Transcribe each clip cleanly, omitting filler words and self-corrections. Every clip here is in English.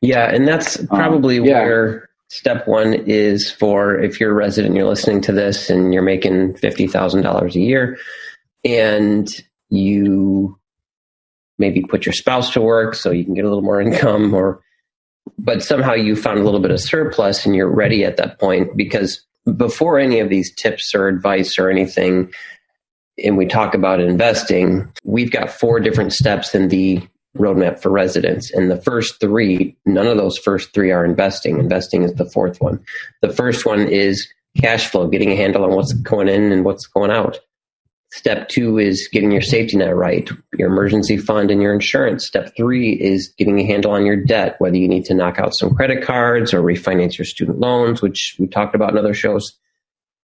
Yeah, and that's probably where step one is for if you're a resident, you're listening to this and you're making $50,000 a year and you maybe put your spouse to work so you can get a little more income, but somehow you found a little bit of surplus and you're ready at that point. Because before any of these tips or advice or anything, and we talk about investing, we've got 4 different steps in the roadmap for residents. And the first 3, none of those first 3 are investing. Investing is the 4th one. The first one is cash flow, getting a handle on what's going in and what's going out. Step 2 is getting your safety net right, your emergency fund and your insurance. Step 3 is getting a handle on your debt, whether you need to knock out some credit cards or refinance your student loans, which we talked about in other shows.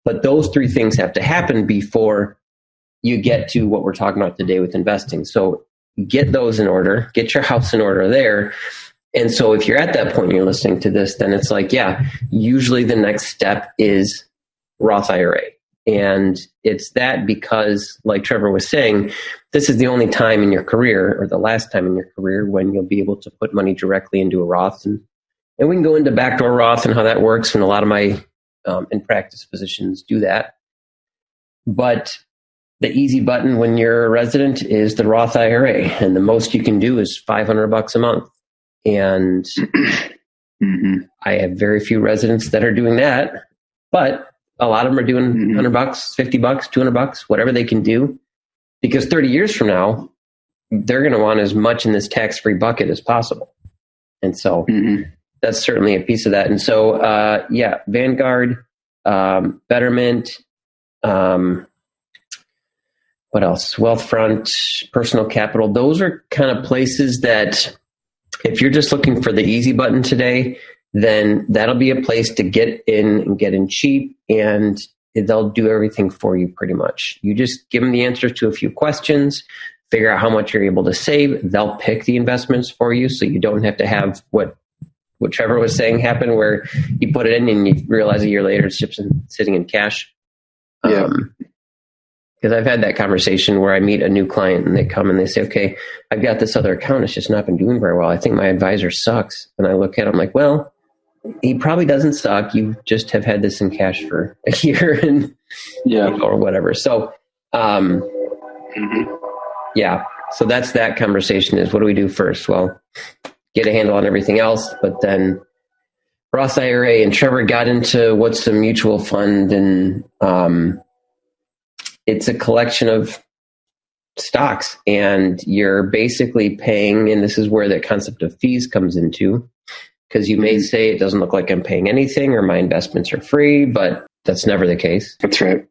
But those 3 things have to happen before you get to what we're talking about today with investing. So get those in order, get your house in order there. And so if you're at that point and you're listening to this, then it's like, usually the next step is Roth IRA. And it's that because, like Trevor was saying, this is the only time in your career or the last time in your career when you'll be able to put money directly into a Roth. And we can go into backdoor Roth and how that works. And a lot of my in practice physicians do that. But the easy button when you're a resident is the Roth IRA. And the most you can do is $500 a month. And I have very few residents that are doing that, but a lot of them are doing $100, $50, $200, whatever they can do, because 30 years from now, they're going to want as much in this tax-free bucket as possible. And so that's certainly a piece of that. And so, Vanguard, Betterment, what else? Wealthfront, Personal Capital. Those are kind of places that if you're just looking for the easy button today, then that'll be a place to get in and get in cheap, and they'll do everything for you pretty much. You just give them the answers to a few questions, figure out how much you're able to save. They'll pick the investments for you, so you don't have to have what Trevor was saying happen, where you put it in and you realize a year later it's just sitting in cash. Because I've had that conversation where I meet a new client and they come and they say, okay, I've got this other account. It's just not been doing very well. I think my advisor sucks. And I look at him like, well, he probably doesn't suck. You just have had this in cash for a year and or whatever. So, so that's that conversation is what do we do first? Well, get a handle on everything else, but then Roth IRA, and Trevor got into what's a mutual fund, and it's a collection of stocks, and you're basically paying, and this is where the concept of fees comes into, because you may say it doesn't look like I'm paying anything or my investments are free, but that's never the case. That's right.